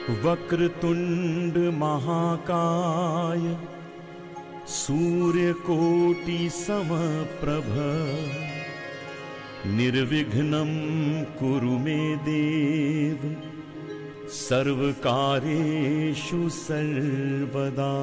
वक्रतुंड महाकाय सूर्यकोटि समप्रभ निर्विघ्नं कुरु मे देव सर्वकार्येषु सर्वदा।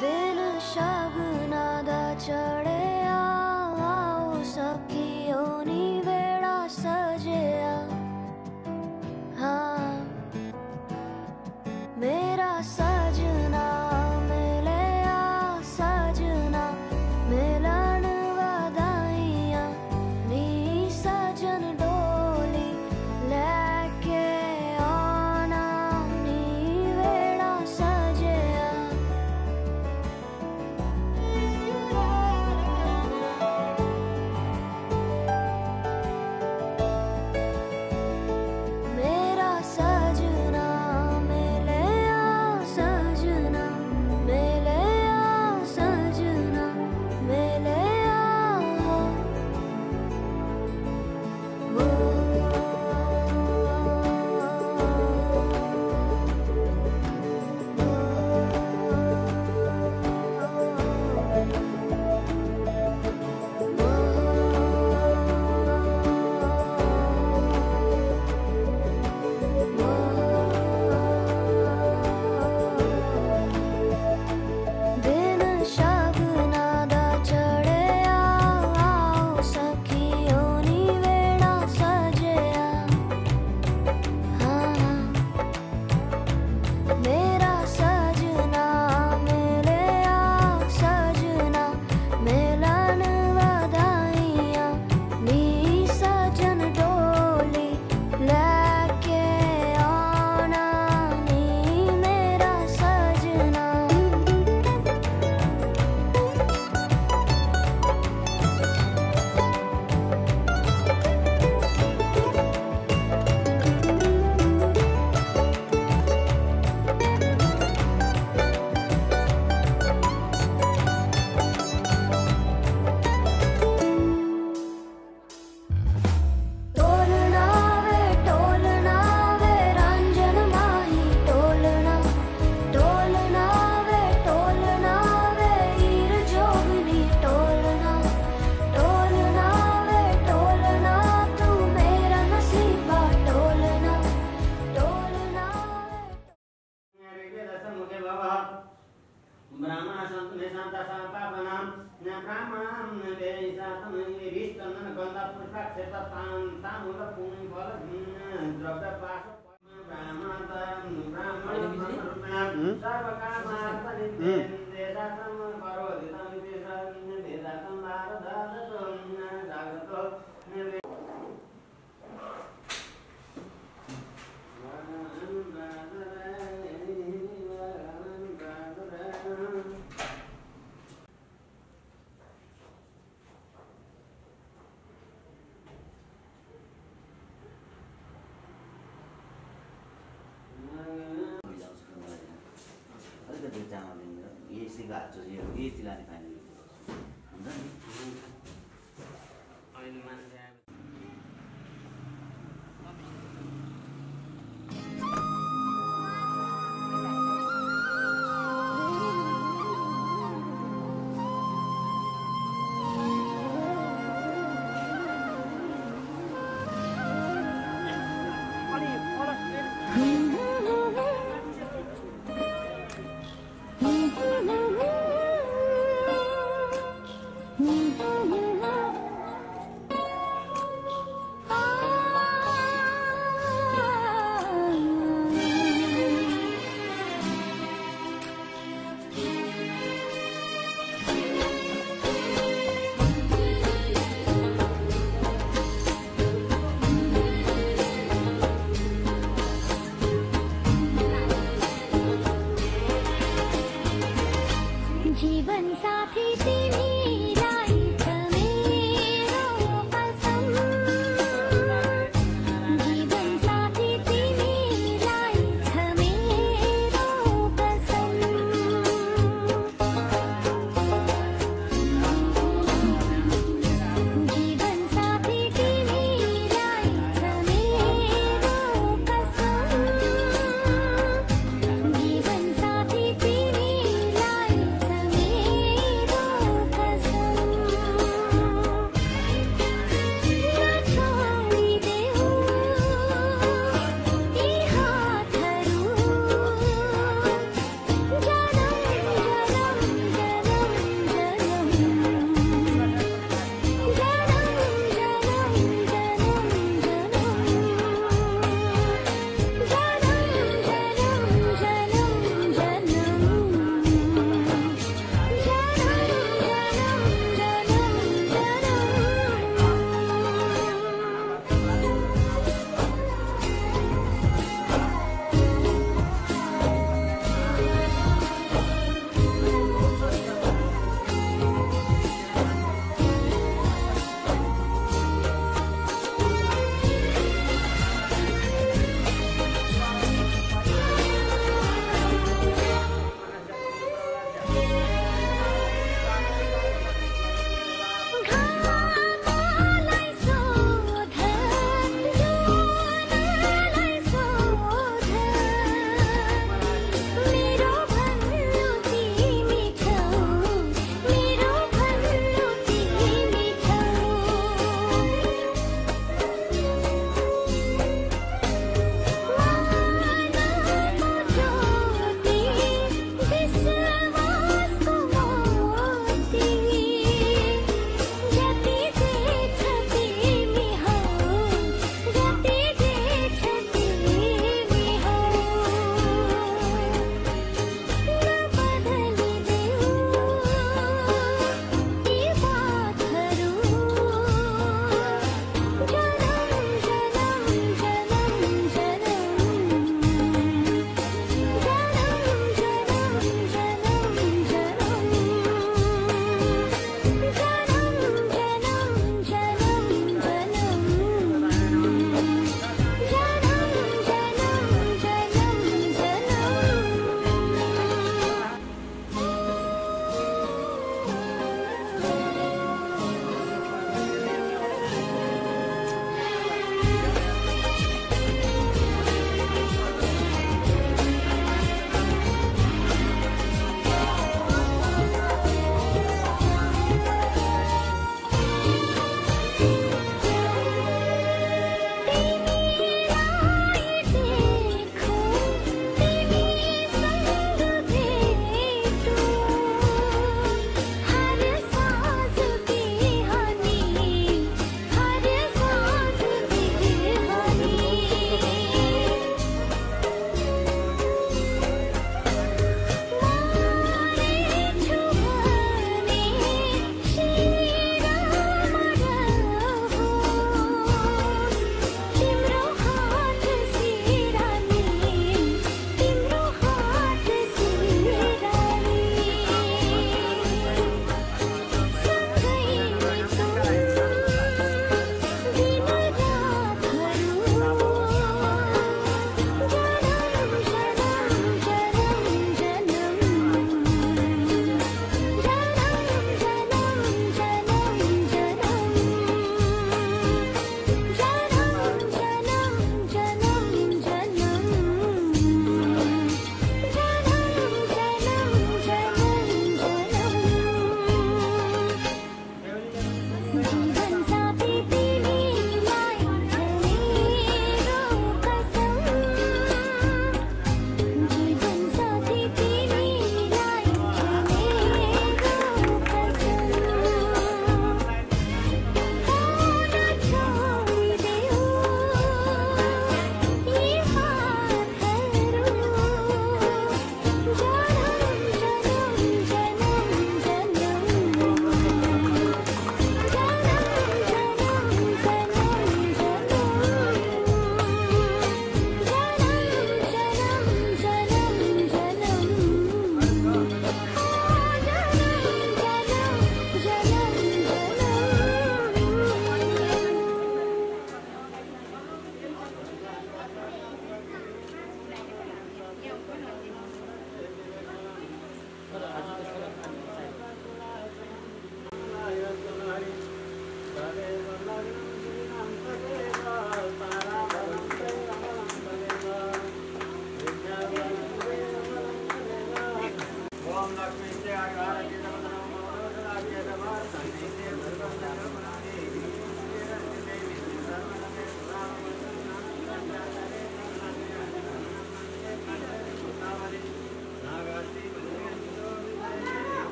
दिन शगुना दा चढ़िया आओ सखियो नी वेड़ा सजिया। हाँ मेरा सजना मिलया सजना मिलन वधाइयां नी सजन डोली लेके आना नी वेड़ा सजिया। मेरा सजना मिलया सजना मिलया सजना मिलया हो। दिन शगुना दा चढ़िया आओ सखियो नी वेड़ा सजिया। हाँ मेरा सजना मिलया सजना मिलन वधाइयां नी सजन डोली लेके आना नी मेरा सजना। टोलना वे रंजन माही टोलना टोलना वे हीर जोगनी टोलना टोलना वे टोलना तू मेरा नसीबा टोलना टोलना ब्राह्मण संत में शांता शांता बनाम न ब्राह्मण न देशा तम रिष्ट न गंधा पुष्पा क्षेत्र तामूल पुण्य फल द्रव्य पाश ब्राह्मण ब्राह्मण सर्व कामार्थ देशा तम करोति तम देशा तम भारत जागतो अलिकति चामल यही गाह्रो यही चिलाने खाने हुन्छ नि अहिले मान्छे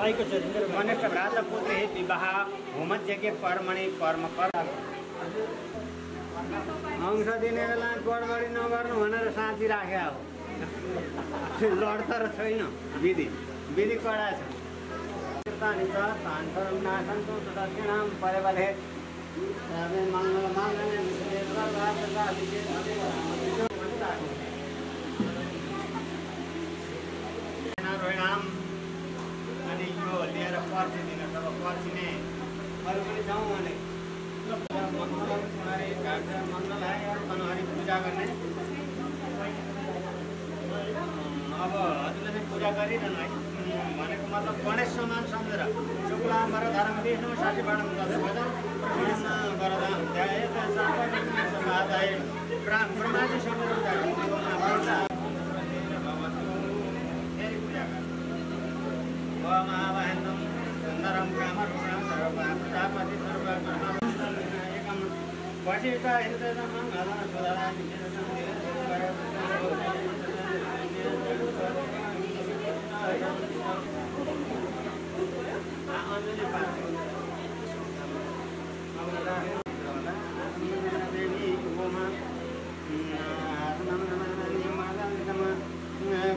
कनिष्ठ भ्राता पुत्र हित विवाह होमज्ञ कर्मणि कर्म कर अंश दिने बेला गडबडी नगर्नु भनेर साँची राख्या हो लड्छ र छैन विधि विधि कडा छ दक्षिणाम परेबले मङ्गल रोहिणाम अनि यो लिएर पर्ची दिन तब पर्चिने अरू पनि जाउँ भने मङ्गल आयो मनहरी पूजा गर्ने अब हजुरले चाहिँ पूजा गरिरहनु है भनेको मतलब गणेश समान सम्झेर शुक्लाम्बर धर्म विष्णु साथीबाट ब्रह्माजी सम्झेर महावाहनम सुन्दरम कामरूपम सर्वप्रजापति सर्वकर्म वशिष्ठ हृदय मंगल सुधरा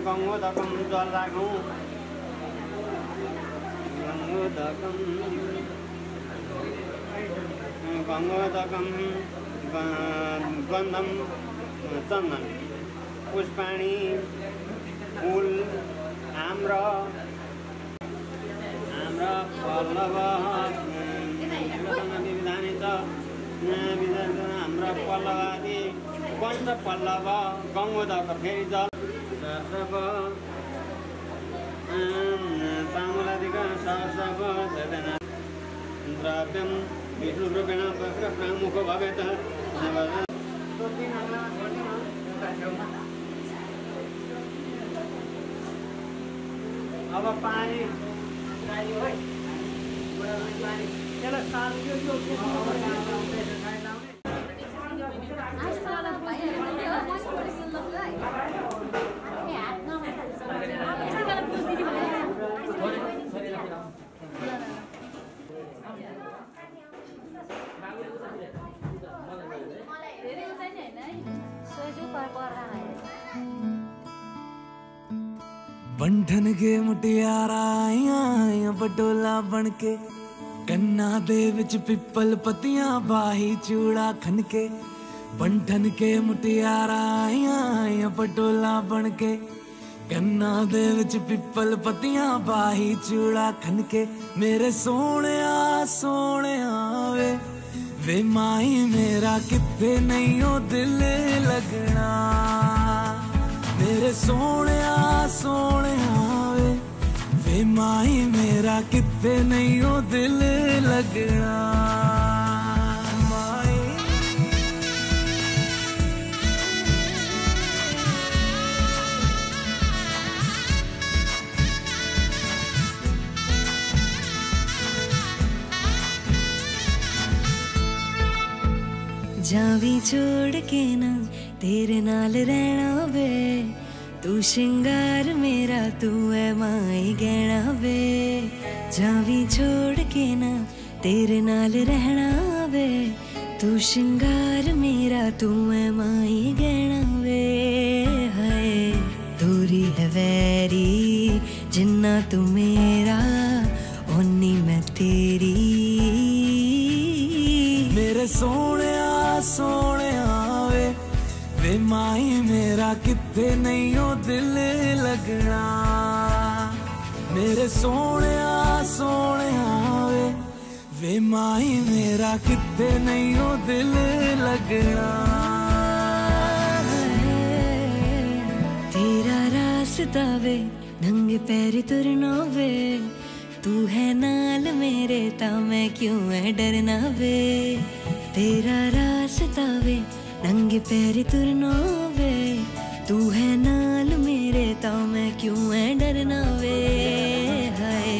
गङ्गोदकम जल राखौँ गङ्गोदकम गन्धम चन्दन पुष्पाणी फुल आम्र पल्लव विधानी छ आम्र पल्लव आदि पञ्च पल्लव गङ्गोदक फेरि जल ताम्बूलादिका सहस्रव द्रव्यं विष्णुरूपेण प्राङ्मुखो भवेत् अब पानी बंधन के मुटियारा आया बटोला बनके कन्ना दे विच पिपल पतियां बाही चूड़ा खनके बंधन के मुटियारा आया बटोला बनके कन्ना दे विच पिपल पतियां बाही चूड़ा खनके मेरे सोने वे माई मेरा किथे नहीं हो दिल लगना मेरे सोने वे माई मेरा किथे नहीं हो दिल लगना माई जावी छोड़ के ना तेरे नाल रहना वे तू श्रृंगार मेरा तू है माई गहना वे जावी छोड़ के ना तेरे नाल रहना वे तू श्रृंगार मेरा तू है माई गहना वे है दूरी है वैरी जिन्ना तू मेरा किथे नहीं हो दिल लगना मेरे सोने वे माही मेरा किथे नहीं हो दिल लगना तेरा रास्ता वे नंगे पैरी तुरना वे तू है नाल मेरे ता मैं क्यों है डरना वे तेरा रास्ता वे नंगे पैरी तुरना वे तू है नाल मेरे ता मैं क्यों है डरना वे हाय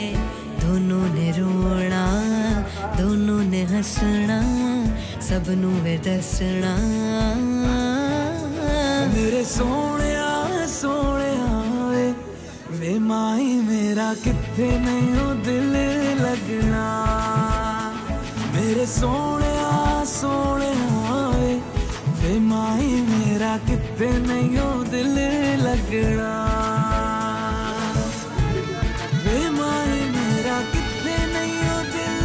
दोनों ने रोना दोनों ने हंसना सबनू वे दसना मेरे सोने वे माही मेरा किथे नहीं हो दिल लगना मेरे सोने वे माही मेरा किथे नहीं हो दिल लगना वे माही मेरा किथे नहीं हो दिल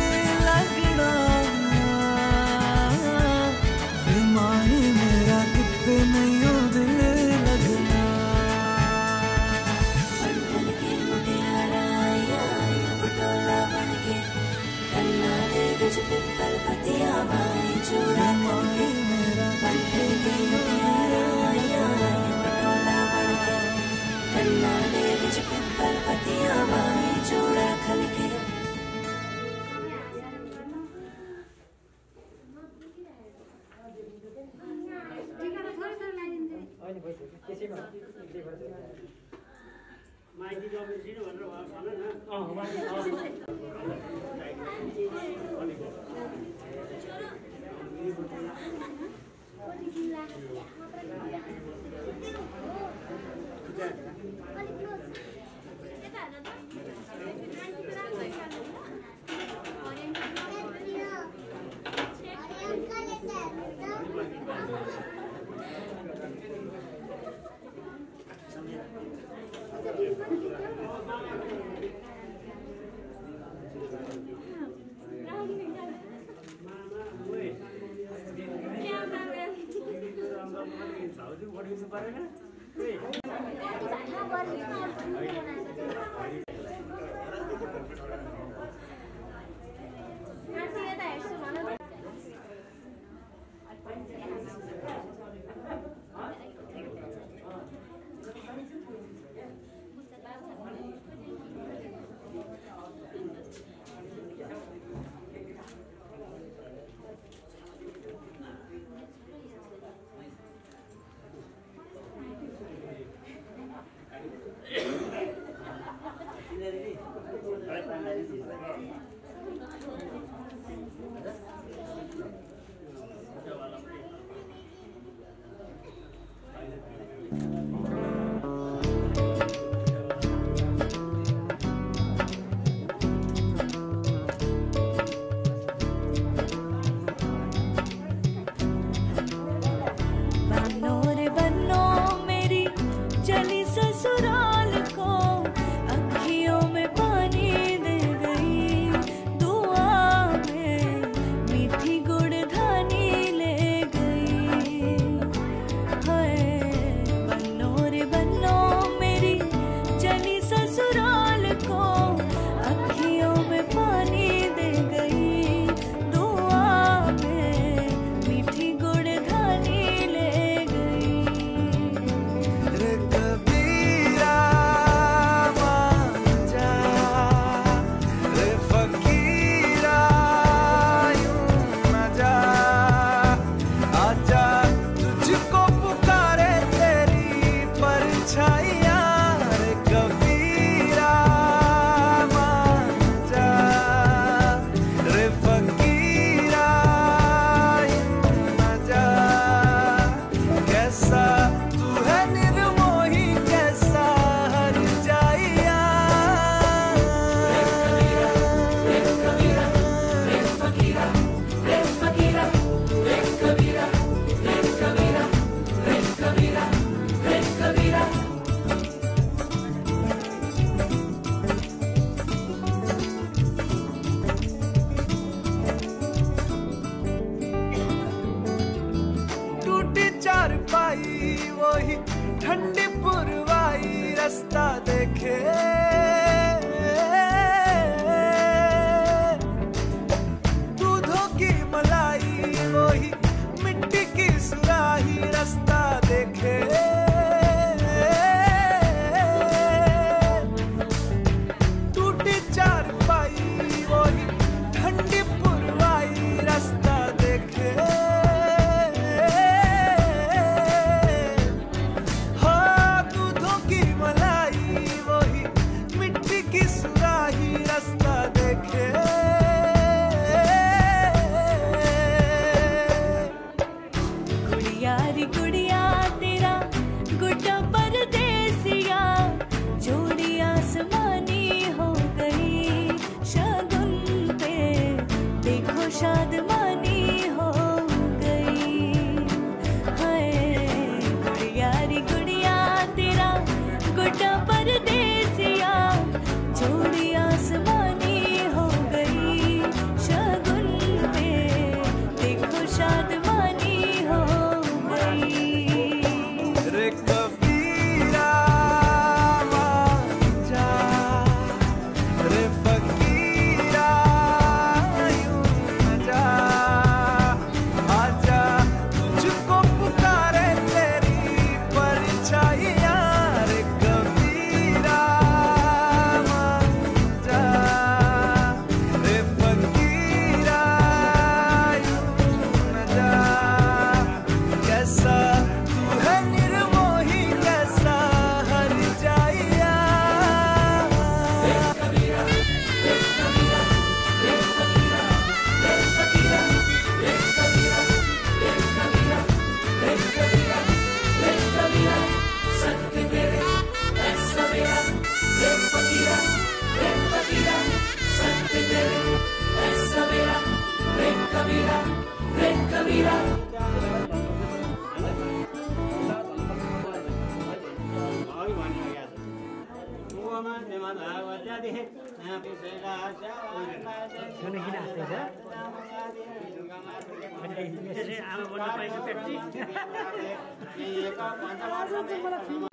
लगना वे माही मेरा किथे नहीं हो दिल लगना पिपल पतिया बाई चूड़ा खनके बंधन के मुटियारा पटोला बनके कन्ना दे विच पिपल पतिया बाई चूड़ा खनके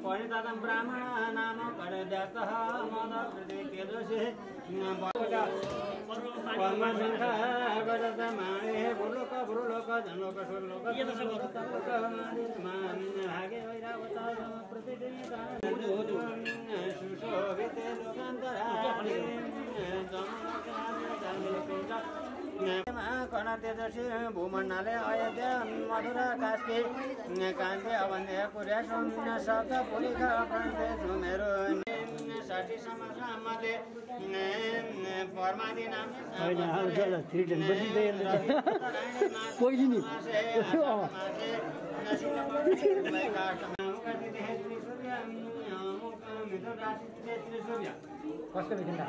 परिततं ब्राह्मण नाम करदतः मद कृते दोषे परमसंख्या गजत माणे भूलोक भूलोक जनलोक सुरलोक ये तो सब भागे वैरावत प्रतिदिनता सुशोभिते लोकान्तराले कर्णतेजसी भूमण्डले अयोध्या मधुरा कास्की कान्ते अवन्ध्य पुर्या सौम्य शब्द पुलिका प्रान्ते सुमेरो 60 समाजमध्ये परमादि नाम कोही नि कसको लेखिन्छ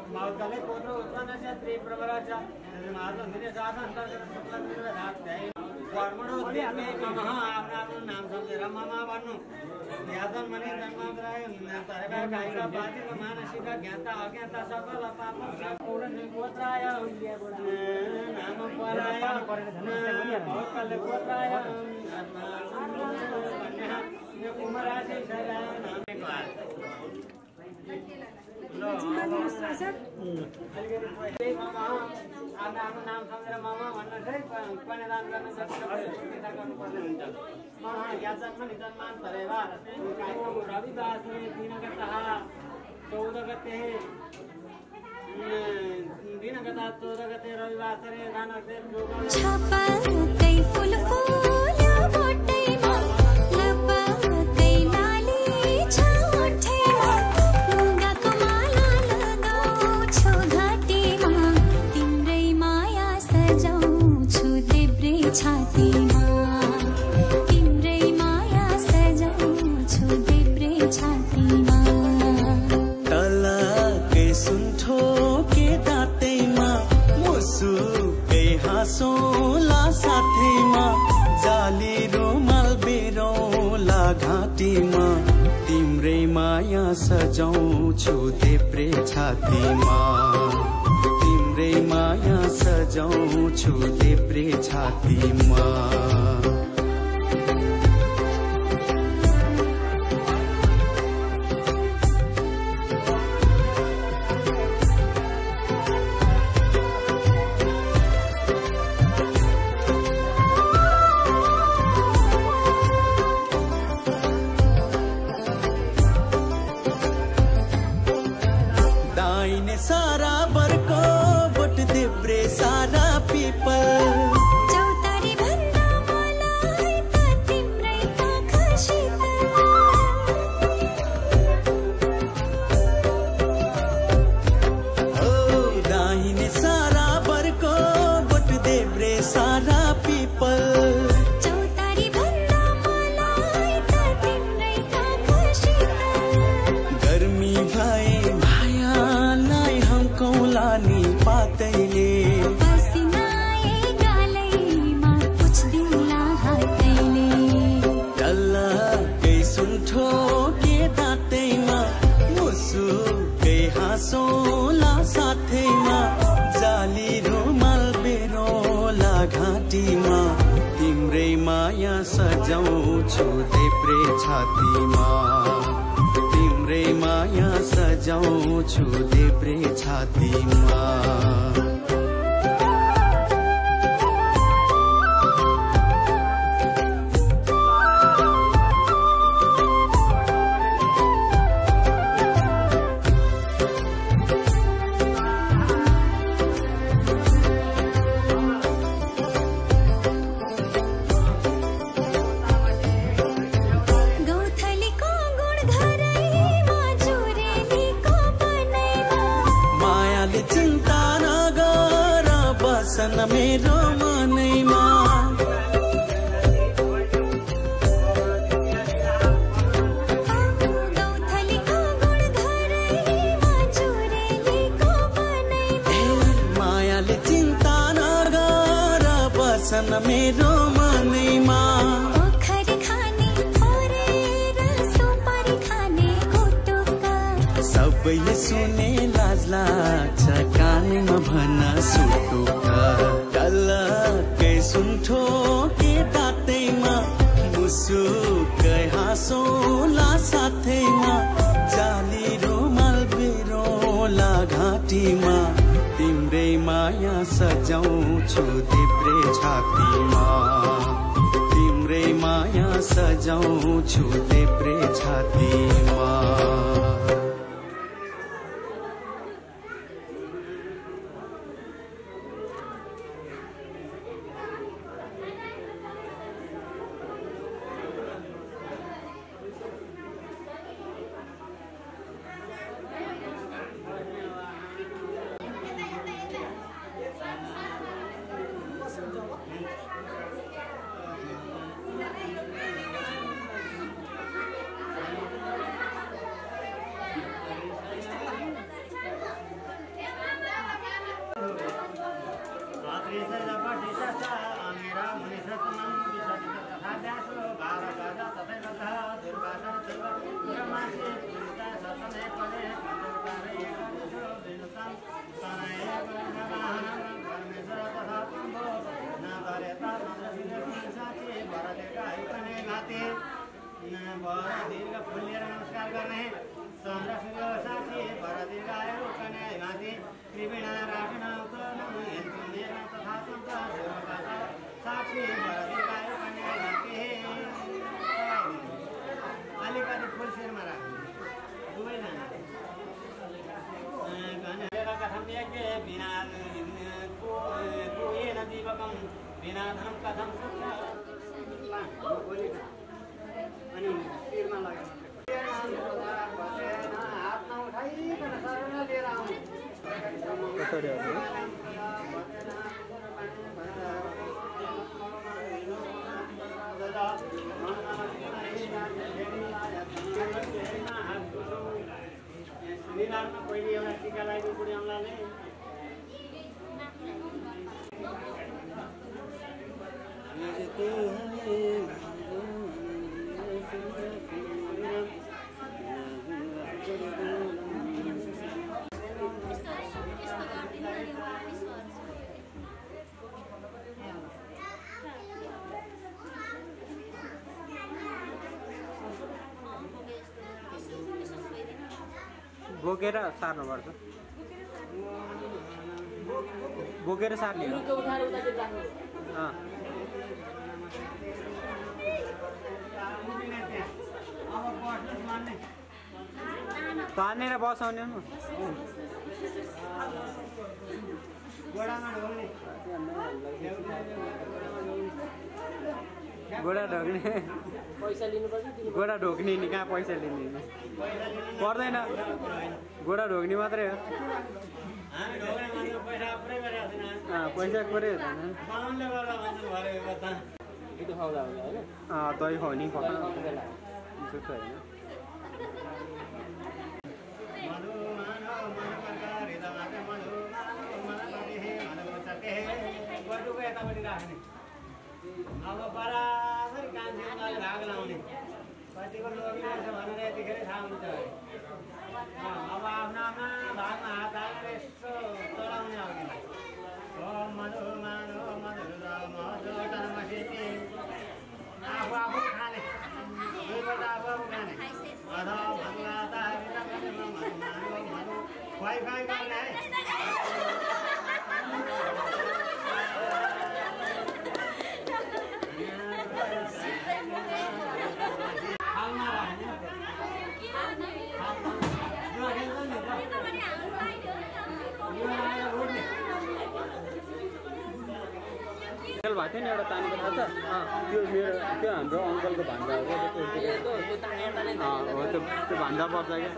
माउतले पोत्र उत्पन्नस्य त्रिप्रवराच्या मार्गंधिरे साधंतर्गत कर्मणोद्यमे ममः आफ्नो नाम सम्झेर ममा भन्नु यादन मने जन्मान्तराय तरेका कायिका बाधिक मानसिक ज्ञाता अज्ञाता सकल पाप पूर्ण गोत्राय नाम पराय भक्तले गोत्राय कन्या कुमारासे सदा आफ्नो नाम सम्झेर मामा भन्न चाहिँ कन्यादान गर्न गर्नुपर्ने हुन्छ जन्मान्तरेवा रविवास 14 गते रविवासरे सोला साथीमा जाली रुमाल बिरौला घाँटीमा तिम्रै माया सजाउँछु देब्रे छातीमा तिम्रै माया सजाउँछु देब्रे छातीमा सारा बरको बोट देब्रे सारा पीपल चौतारी भन्दा मलाई त तिम्रै आँखा शीतल ओ दाहिने सारा बरको बोट देब्रे सारा पीपल चौतारी भन्दा मलाई त तिम्रै आँखा शीतल गर्मी भए कौलानी पातैले पसिनाए गालैमा कुछ दिनला हातैले डल्लाकै सुन्ठो के दाँतैमा मुसुकै हाँसोला साथैमा जाली रुमाल बेरोला घाँटीमा तिम्रै माया सजाउँछु देब्रे छातीमा तिम्रै माया सजाउँछु देब्रे छातीमा मेरो मनैमा मायाले चिन्ता नगर बसन मेरो मनैमा सबैले सुने लाज लाग्छ कानमा भन सुटुका डल्लकै सुन्थो के दाँतैमा मुसुकै हाँसोला साथैमा जाली रुमाल बिरोला घाँटीमा तिम्रै माया सजाउँछु देब्रे छातीमा तिम्रै माया सजाउँछु देब्रे छातीमा नमस्कार गर्ने साक्षी अलिकति फुल शेरमा राख्नु दुवैजना कथम बिना जीवकम बिना धन कथम अनि तिरमा लाग्यो हातमा उठाइकन शरण लिएर आउने पहिले एउटा टिका लगाइदिनु बुढी आमाले बोकेर सार्नुपर्छ बोकेर सार्ने हो तानेर बसाउने गोडा ढोक्ने पैसा लिनुपर्छ गोडा ढोक्ने नि कहाँ पैसा लिने पर्दैन गोडा ढोक्ने मात्रै हो पैसा पुरै हुँदैन दही खुवाउने दुध होइन अब बराबरी कान्छे भाग लाउने कतिको लोभिलो छ भनेर यतिखेर थाहा हुन्छ अब आफ्ना आफ्ना भागमा हात हालेर यसो चलाउने अघि मधु मानो मधुर मधुटनमा सिटी आफू आफू खाने दुईपल्ट आफू आफू खाने अध भन्ला खुवाइ खुवाइ गर्ने है भएको थियो नि एउटा तानेको थाहा छ त्यो मेरो त्यो हाम्रो अङ्कलको भान्जा हो त्यो भान्जा पर्छ क्या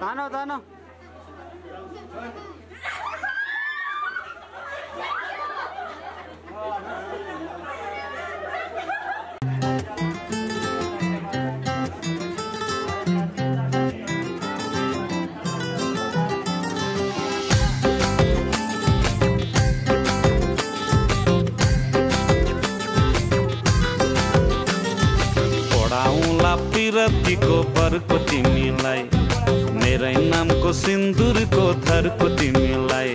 तानो तानो पिरतीको बरको तिमीलाई मेरै नामको सिन्दुरको थरको तिमीलाई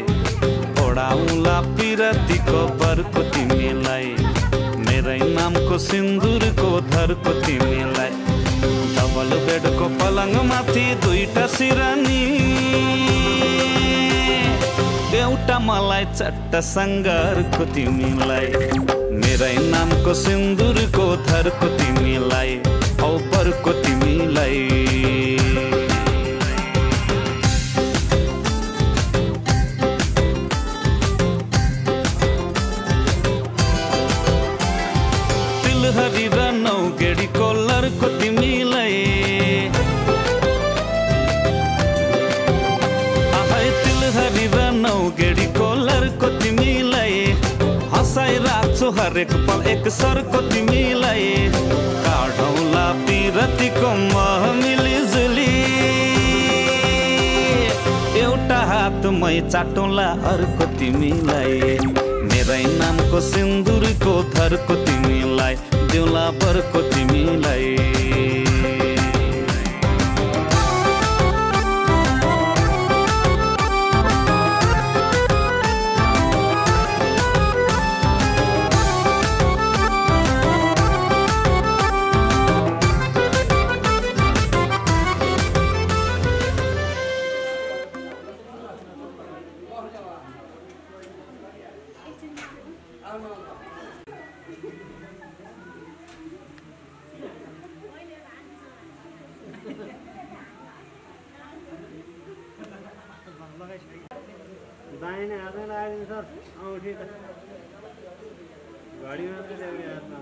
ओडाउला पिरतीको बरको तिमीलाई मेरै नामको सिन्दुरको थरको तिमीलाई डबल बेडको पलङमाथि दुईटा सिरानी एउटा मलाई चट्टा सङ्घारको तिमीलाई मेरै नामको सिन्दुरको थरको तिमीलाई औ परको तिमीलाई तिलहरी र नौगेडी कोलरको तिमीलाई आफै तिलहरी र नौगेडी कोलरको तिमीलाई हँसाइ राख्छु हरेक पल एक सरको तिमीलाई काढौला पिरतीको मह मिलिजुली एउटा हातमै चाटौला अर्को तिमीलाई मेरै नामको सिन्दुरको थरको तिमीलाई देउला बरको तिमीलाई दाहिने हातमा लगाइदिनु सर औँठी त घडी मात्रै देउने हातमा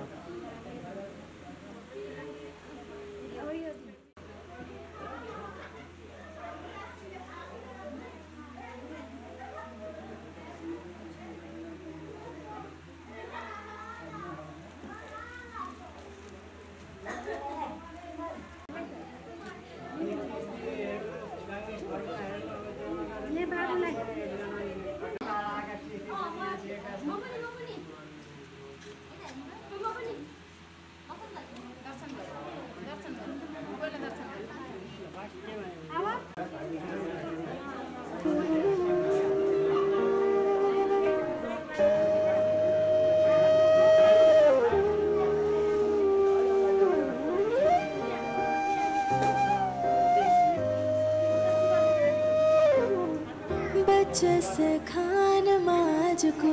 जस खान माझको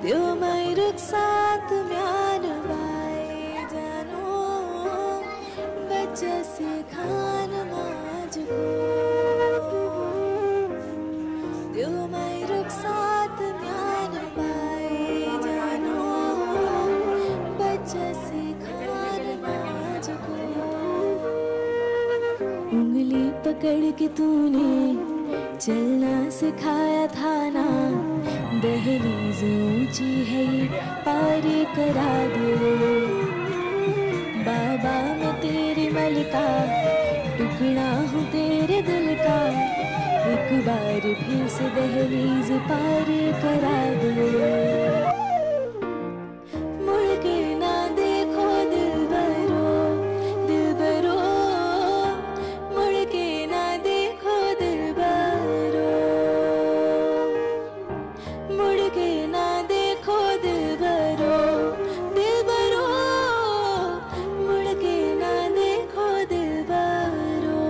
त्यो मै रुखसाथ म्यान भाइ जानो बच्चा से खान माझको त्यो मै रुखसाथ म्यान भाइ जानो बच्चा से खान माझको उंगली पकड़ के तूने चलना सिखाया था ना दहलीज ऊंची है पार करा दे बाबा मैं तेरी मलिका टुकड़ा हूँ तेरे दिल का एक बार फिर से दहलीज पार करा दे मुड़ के ना देखो दिल भरो मुड़ के ना देखो दिल भरो मुड़ के ना देखो दिल भरो मुड़ के ना देखो दिल भरो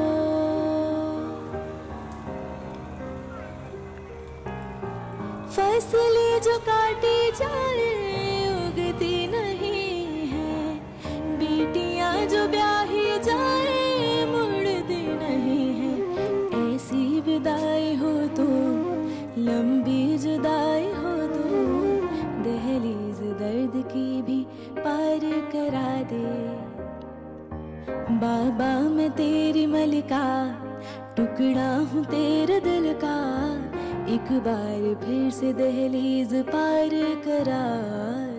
फसलें जो काटी जाए उगती नहीं है बेटियां जो ब्याही जाए मुड़ती नहीं है ऐसी विदाई हो तो लंबी जुदाई हो तो दहलीज दर्द की भी पार करा दे बाबा मैं तेरे महल का टुकड़ा हूँ तेरे दिल का, एक बार फिर से दहलीज पार करा।